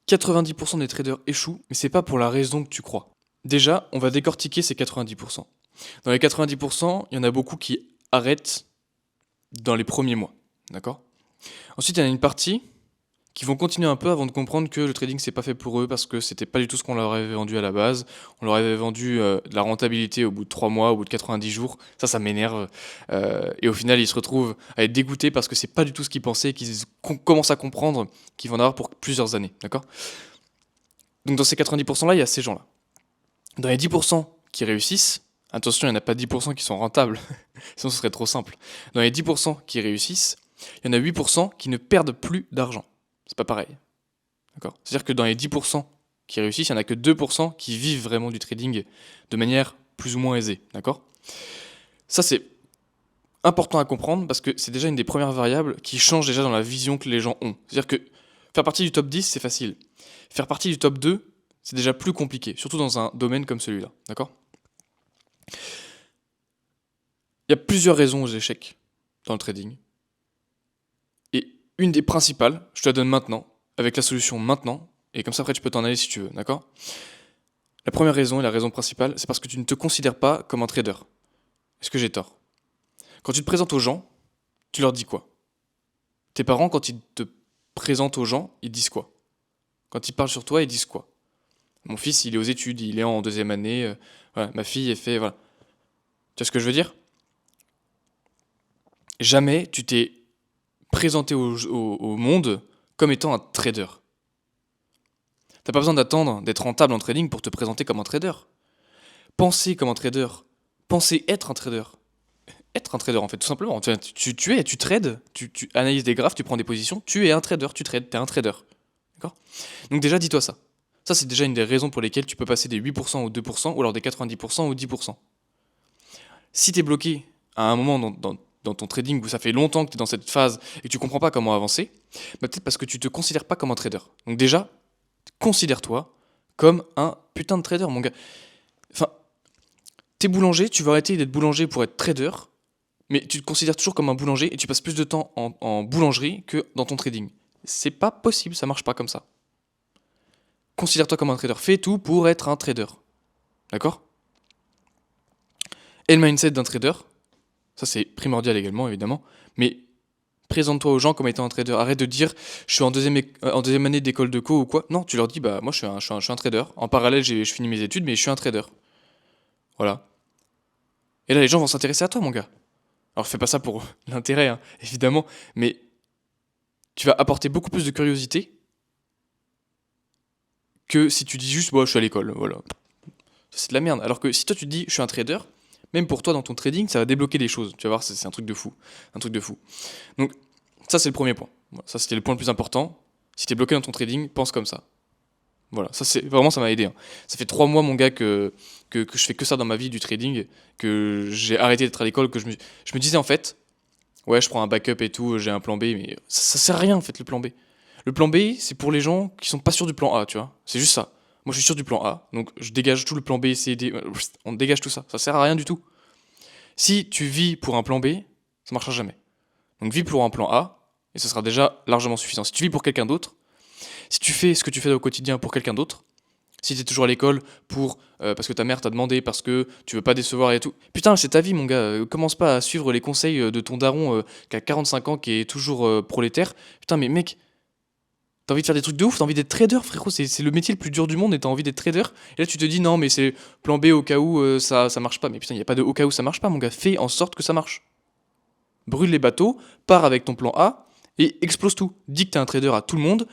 90% des traders échouent, mais c'est pas pour la raison que tu crois. Déjà, on va décortiquer ces 90%. Dans les 90%, il y en a beaucoup qui arrêtent dans les premiers mois, d'accord? Ensuite, il y en a une partie qui vont continuer un peu avant de comprendre que le trading c'est pas fait pour eux parce que c'était pas du tout ce qu'on leur avait vendu à la base. On leur avait vendu de la rentabilité au bout de 3 mois, au bout de 90 jours. Ça m'énerve. Et au final, ils se retrouvent à être dégoûtés parce que c'est pas du tout ce qu'ils pensaient et qu'ils commencent à comprendre qu'ils vont en avoir pour plusieurs années, d'accord? Donc dans ces 90% là, il y a ces gens-là. Dans les 10% qui réussissent, attention, il n'y en a pas 10% qui sont rentables, sinon ce serait trop simple. Dans les 10% qui réussissent, il y en a 8% qui ne perdent plus d'argent. C'est pas pareil. D'accord? C'est-à-dire que dans les 10% qui réussissent, il n'y en a que 2% qui vivent vraiment du trading de manière plus ou moins aisée. D'accord? Ça, c'est important à comprendre parce que c'est déjà une des premières variables qui change déjà dans la vision que les gens ont. C'est-à-dire que faire partie du top 10, c'est facile. Faire partie du top 2, c'est déjà plus compliqué, surtout dans un domaine comme celui-là. D'accord? Il y a plusieurs raisons aux échecs dans le trading. Et une des principales, je te la donne maintenant, avec la solution maintenant, et comme ça après tu peux t'en aller si tu veux, d'accord? La première raison et la raison principale, c'est parce que tu ne te considères pas comme un trader. Est-ce que j'ai tort? Quand tu te présentes aux gens, tu leur dis quoi? Tes parents, quand ils te présentent aux gens, ils disent quoi? Quand ils parlent sur toi, ils disent quoi? Mon fils, il est aux études, il est en deuxième année, voilà, ma fille, elle fait, voilà. Tu vois ce que je veux dire? Jamais tu t'es présenté au monde comme étant un trader. T'as pas besoin d'attendre d'être rentable en trading pour te présenter comme un trader. Penser comme un trader. Penser être un trader. Être un trader en fait, tout simplement. Tu trades, tu analyses des graphes, tu prends des positions, tu es un trader, tu trades, t'es un trader. D'accord? Donc déjà, dis-toi ça. Ça, c'est déjà une des raisons pour lesquelles tu peux passer des 8% au 2% ou alors des 90% au 10%. Si t'es bloqué à un moment dans ton trading où ça fait longtemps que tu es dans cette phase et que tu comprends pas comment avancer, bah peut-être parce que tu te considères pas comme un trader. Donc déjà, considère-toi comme un putain de trader, mon gars. Enfin, t'es boulanger, tu vas arrêter d'être boulanger pour être trader, mais tu te considères toujours comme un boulanger et tu passes plus de temps en boulangerie que dans ton trading. C'est pas possible, ça marche pas comme ça. Considère-toi comme un trader, fais tout pour être un trader. D'accord? Et le mindset d'un trader, ça c'est primordial également évidemment, mais présente-toi aux gens comme étant un trader. Arrête de dire je suis en deuxième année d'école de co ou quoi. Non, tu leur dis bah moi je suis un trader. En parallèle, je finis mes études, mais je suis un trader. Voilà. Et là, les gens vont s'intéresser à toi, mon gars. Alors fais pas ça pour l'intérêt, hein, évidemment, mais tu vas apporter beaucoup plus de curiosité que si tu dis juste bah, je suis à l'école. Voilà. C'est de la merde. Alors que si toi tu te dis je suis un trader, même pour toi dans ton trading, ça va débloquer des choses. Tu vas voir, c'est un truc de fou. Un truc de fou. Donc ça c'est le premier point. Voilà, ça c'était le point le plus important. Si t'es bloqué dans ton trading, pense comme ça. Voilà, ça c'est vraiment ça m'a aidé, hein. Ça fait 3 mois mon gars que je fais que ça dans ma vie du trading, que j'ai arrêté d'être à l'école, je me disais en fait, ouais je prends un backup et tout, j'ai un plan B, mais ça sert à rien en fait le plan B. Le plan B c'est pour les gens qui sont pas sûrs du plan A, tu vois. C'est juste ça. Moi je suis sûr du plan A, donc je dégage tout le plan B, C, D, on dégage tout ça. Ça sert à rien du tout. Si tu vis pour un plan B, ça marchera jamais. Donc vis pour un plan A, et ce sera déjà largement suffisant. Si tu vis pour quelqu'un d'autre, si tu fais ce que tu fais au quotidien pour quelqu'un d'autre, si t'es toujours à l'école pour parce que ta mère t'a demandé, parce que tu veux pas décevoir et tout, putain c'est ta vie mon gars, commence pas à suivre les conseils de ton daron qui a 45 ans, qui est toujours prolétaire. Putain mais mec, t'as envie de faire des trucs de ouf, t'as envie d'être trader frérot, c'est le métier le plus dur du monde et t'as envie d'être trader. Et là tu te dis non mais c'est plan B au cas où ça marche pas. Mais putain y a pas de au cas où ça marche pas mon gars, fais en sorte que ça marche. Brûle les bateaux, pars avec ton plan A et explose tout. Dis que t'es un trader à tout le monde,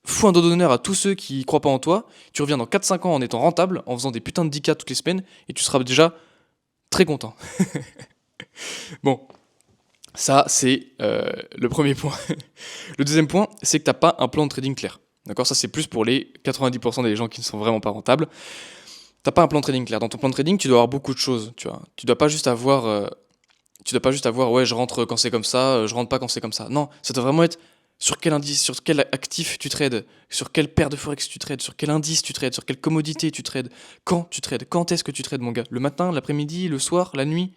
fous un dos d'honneur à tous ceux qui croient pas en toi, tu reviens dans 4-5 ans en étant rentable, en faisant des putains de 10K toutes les semaines, et tu seras déjà très content. Bon, ça c'est le premier point. Le deuxième point, c'est que t'as pas un plan de trading clair. D'accord? Ça c'est plus pour les 90% des gens qui ne sont vraiment pas rentables. T'as pas un plan de trading clair. Dans ton plan de trading, tu dois avoir beaucoup de choses, tu vois. Tu dois pas juste avoir, ouais, je rentre quand c'est comme ça, je rentre pas quand c'est comme ça. Non, ça doit vraiment être sur quel indice, sur quel actif tu trades, sur quelle paire de forex tu trades, sur quel indice tu trades, sur quelle commodité tu trades, quand tu trades, quand est-ce que tu trades, mon gars. Le matin, l'après-midi, le soir, la nuit.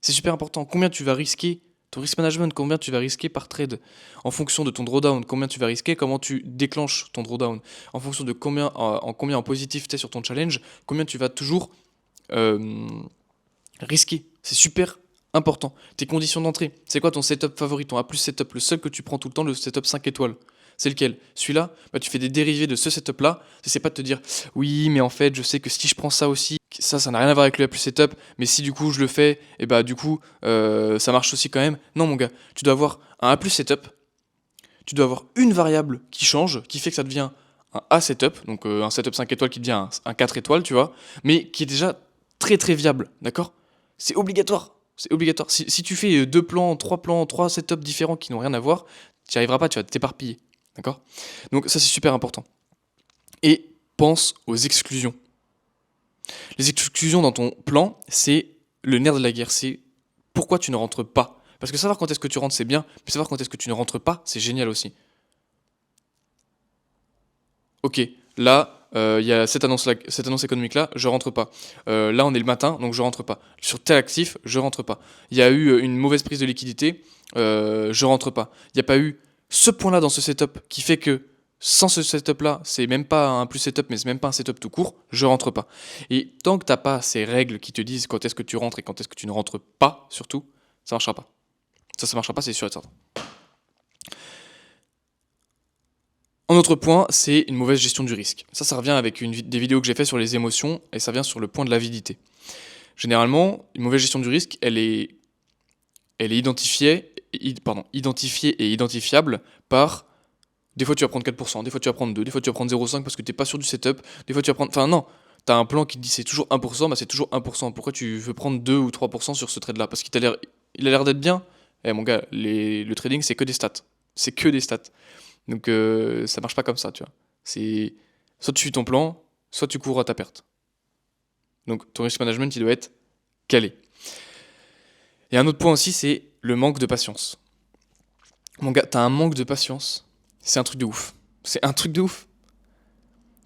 C'est super important. Combien tu vas risquer Ton risk management, combien tu vas risquer par trade. En fonction de ton drawdown, combien tu vas risquer, comment tu déclenches ton drawdown. En fonction de combien en positif tu es sur ton challenge, combien tu vas toujours euh, risquer. C'est super important. Tes conditions d'entrée. C'est quoi ton setup favori, ton A+ setup, le seul que tu prends tout le temps, le setup 5 étoiles. C'est lequel? Celui-là, bah, tu fais des dérivés de ce setup-là. C'est pas de te dire, oui, mais en fait, je sais que si je prends ça aussi, ça n'a rien à voir avec le A+ setup, mais si du coup je le fais, et bah du coup, ça marche aussi quand même. Non, mon gars, tu dois avoir un A+ setup, tu dois avoir une variable qui change, qui fait que ça devient un A setup, donc un setup 5 étoiles qui devient un 4 étoiles, tu vois, mais qui est déjà très très viable, d'accord? C'est obligatoire. C'est obligatoire. Si tu fais deux plans, trois setups différents qui n'ont rien à voir, tu n'y arriveras pas, tu vas t'éparpiller. D'accord? Donc ça c'est super important. Et pense aux exclusions. Les exclusions dans ton plan, c'est le nerf de la guerre. C'est pourquoi tu ne rentres pas. Parce que savoir quand est-ce que tu rentres, c'est bien, mais savoir quand est-ce que tu ne rentres pas, c'est génial aussi. Ok, là, il y a cette annonce économique-là, je rentre pas. Là, on est le matin, donc je rentre pas. Sur tel actif, je rentre pas. Il y a eu une mauvaise prise de liquidité, je rentre pas. Il n'y a pas eu ce point-là dans ce setup qui fait que sans ce setup-là, c'est même pas un plus setup, mais c'est même pas un setup tout court, je rentre pas. Et tant que t'as pas ces règles qui te disent quand est-ce que tu rentres et quand est-ce que tu ne rentres pas, surtout, ça marchera pas. Ça marchera pas, c'est sûr et certain. Un autre point, c'est une mauvaise gestion du risque. Ça revient avec des vidéos que j'ai fait sur les émotions et ça vient sur le point de l'avidité. Généralement, une mauvaise gestion du risque, elle est identifiée et identifiable par des fois tu vas prendre 4%, des fois tu vas prendre 2%, des fois tu vas prendre 0,5 parce que tu n'es pas sûr du setup, des fois tu vas prendre. Enfin, non, tu as un plan qui te dit c'est toujours 1%, bah c'est toujours 1%. Pourquoi tu veux prendre 2 ou 3% sur ce trade-là? Parce il a l'air d'être bien. Eh mon gars, le trading c'est que des stats. C'est que des stats. Donc ça marche pas comme ça, tu vois. C'est soit tu suis ton plan, soit tu cours à ta perte. Donc ton risk management, il doit être calé. Et un autre point aussi, c'est le manque de patience. Mon gars, t'as un manque de patience, c'est un truc de ouf. C'est un truc de ouf.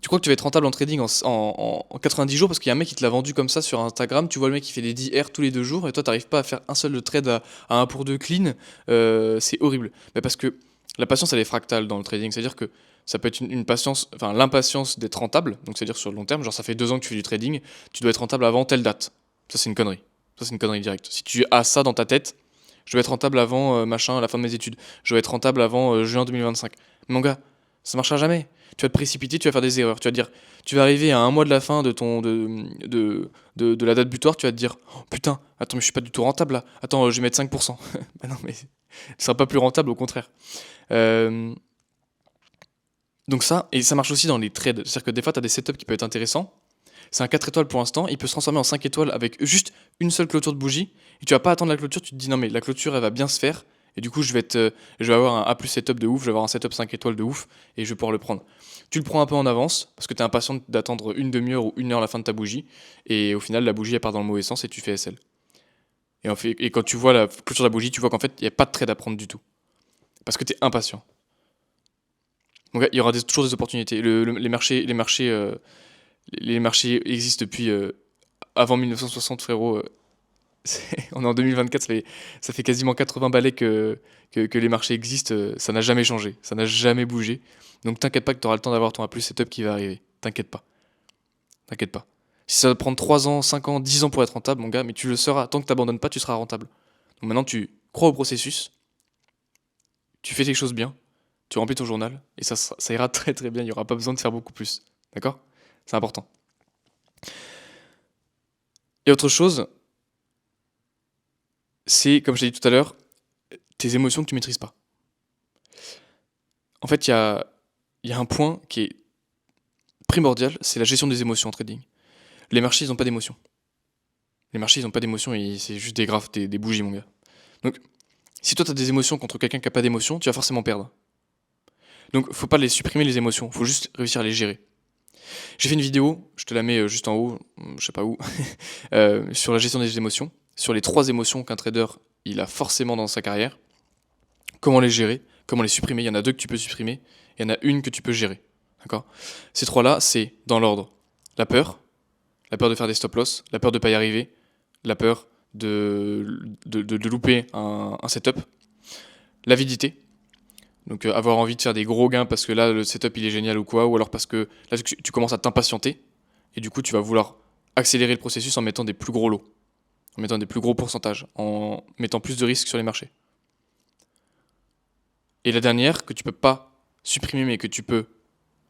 Tu crois que tu vas être rentable en trading en 90 jours parce qu'il y a un mec qui te l'a vendu comme ça sur Instagram, tu vois le mec qui fait des 10 R tous les 2 jours et toi t'arrives pas à faire un seul trade à 1 pour 2 clean, c'est horrible. Mais parce que la patience elle est fractale dans le trading, c'est-à-dire que ça peut être une patience, enfin l'impatience d'être rentable, donc c'est-à-dire sur le long terme, genre ça fait 2 ans que tu fais du trading, tu dois être rentable avant telle date. Ça c'est une connerie. Ça c'est une connerie directe. Si tu as ça dans ta tête, je dois être rentable avant machin à la fin de mes études, je dois être rentable avant juin 2025. Mon gars, ça marchera jamais. Tu vas te précipiter, tu vas faire des erreurs. Tu vas te dire, tu vas arriver à un mois de la fin de la date butoir, tu vas te dire, oh, putain, attends, mais je suis pas du tout rentable là. Attends, je vais mettre 5%. Bah non, mais ce sera pas plus rentable, au contraire. Euh, donc ça, et ça marche aussi dans les trades. C'est-à-dire que des fois, tu as des setups qui peuvent être intéressants. C'est un 4 étoiles pour l'instant, il peut se transformer en 5 étoiles avec juste une seule clôture de bougie. Et tu vas pas attendre la clôture, tu te dis non mais la clôture elle va bien se faire. Et du coup je vais avoir un A+ setup de ouf, je vais avoir un setup 5 étoiles de ouf et je vais pouvoir le prendre. Tu le prends un peu en avance parce que tu es impatient d'attendre une demi-heure ou 1 heure la fin de ta bougie. Et au final la bougie elle part dans le mauvais sens et tu fais SL. Et quand tu vois la clôture de la bougie, tu vois qu'en fait il n'y a pas de trade à prendre du tout. Parce que tu es impatient. Donc il y aura toujours des opportunités. Les marchés existent depuis avant 1960, frérot. On est en 2024, ça fait quasiment 80 balais que les marchés existent. Ça n'a jamais changé, ça n'a jamais bougé. Donc t'inquiète pas que tu auras le temps d'avoir ton A+ setup qui va arriver. T'inquiète pas, t'inquiète pas. Si ça va prendre 3 ans, 5 ans, 10 ans pour être rentable, mon gars, mais tu le seras. Tant que t'abandonnes pas, tu seras rentable. Donc maintenant, tu crois au processus, tu fais tes choses bien, tu remplis ton journal, et ça ira très très bien. Il n'y aura pas besoin de faire beaucoup plus. D'accord? C'est important. Et autre chose, c'est, comme je l'ai dit tout à l'heure, tes émotions que tu maîtrises pas. En fait, il y a un point qui est primordial, c'est la gestion des émotions en trading. Les marchés, ils n'ont pas d'émotions. Les marchés, ils n'ont pas d'émotions et c'est juste des graphes, des bougies, mon gars. Donc, si toi, tu as des émotions contre quelqu'un qui n'a pas d'émotions, tu vas forcément perdre. Donc, faut pas les supprimer, les émotions. Faut juste réussir à les gérer. J'ai fait une vidéo, je te la mets juste en haut, je sais pas où, sur la gestion des émotions, sur les 3 émotions qu'un trader, il a forcément dans sa carrière. Comment les gérer, comment les supprimer. Il y en a 2 que tu peux supprimer, il y en a une que tu peux gérer. D'accord? Ces 3-là, c'est dans l'ordre. La peur de faire des stop-loss, la peur de ne pas y arriver, la peur de louper un setup. L'avidité. Donc avoir envie de faire des gros gains parce que là le setup il est génial ou quoi, ou alors parce que là tu commences à t'impatienter et du coup tu vas vouloir accélérer le processus en mettant des plus gros lots, en mettant des plus gros pourcentages, en mettant plus de risques sur les marchés. Et la dernière que tu peux pas supprimer mais que tu peux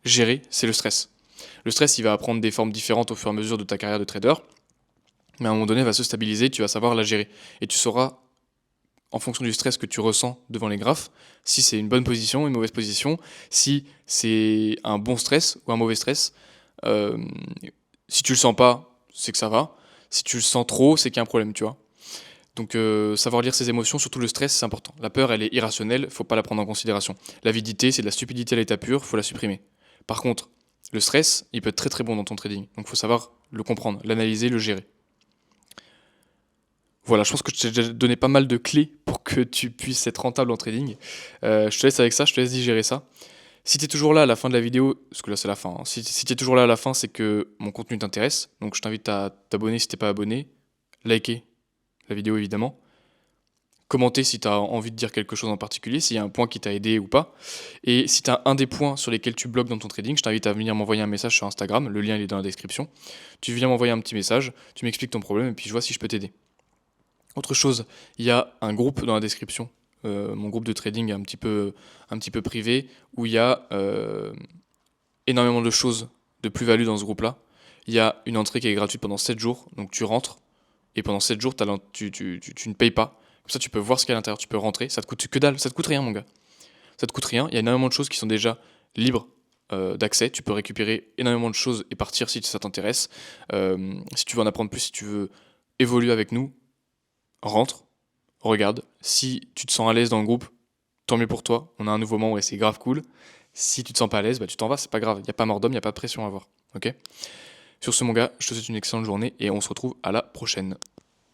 gérer, c'est le stress. Le stress il va prendre des formes différentes au fur et à mesure de ta carrière de trader, mais à un moment donné il va se stabiliser, tu vas savoir la gérer et tu sauras en fonction du stress que tu ressens devant les graphes, si c'est une bonne position, une mauvaise position, si c'est un bon stress ou un mauvais stress. Euh, Si tu le sens pas, c'est que ça va. Si tu le sens trop, c'est qu'il y a un problème, tu vois. Donc savoir lire ses émotions, surtout le stress, c'est important. La peur, elle est irrationnelle, faut pas la prendre en considération. L'avidité, c'est de la stupidité à l'état pur, faut la supprimer. Par contre, le stress, il peut être très très bon dans ton trading. Donc faut savoir le comprendre, l'analyser, le gérer. Voilà, je pense que je t'ai déjà donné pas mal de clés pour que tu puisses être rentable en trading. Je te laisse avec ça, je te laisse digérer ça. Si tu es toujours là à la fin de la vidéo, parce que là c'est la fin, hein. Si tu es toujours là à la fin, c'est que mon contenu t'intéresse. Donc je t'invite à t'abonner si t'es pas abonné, liker la vidéo évidemment, commenter si tu as envie de dire quelque chose en particulier, s'il y a un point qui t'a aidé ou pas. Et si tu as un des points sur lesquels tu bloques dans ton trading, je t'invite à venir m'envoyer un message sur Instagram, le lien il est dans la description. Tu viens m'envoyer un petit message, tu m'expliques ton problème et puis je vois si je peux t'aider. Autre chose, il y a un groupe dans la description, mon groupe de trading un petit peu privé, où il y a énormément de choses de plus-value dans ce groupe-là. Il y a une entrée qui est gratuite pendant 7 jours, donc tu rentres, et pendant 7 jours, tu ne payes pas. Comme ça, tu peux voir ce qu'il y a à l'intérieur, tu peux rentrer, ça te coûte que dalle, ça te coûte rien, mon gars. Ça te coûte rien, il y a énormément de choses qui sont déjà libres d'accès, tu peux récupérer énormément de choses et partir si ça t'intéresse. Si tu veux en apprendre plus, si tu veux évoluer avec nous, rentre, regarde. Si tu te sens à l'aise dans le groupe, tant mieux pour toi. On a un nouveau membre et c'est grave cool. Si tu te sens pas à l'aise, bah tu t'en vas, c'est pas grave. Il n'y a pas mort d'homme, il n'y a pas de pression à avoir. Ok. Sur ce, mon gars, je te souhaite une excellente journée et on se retrouve à la prochaine.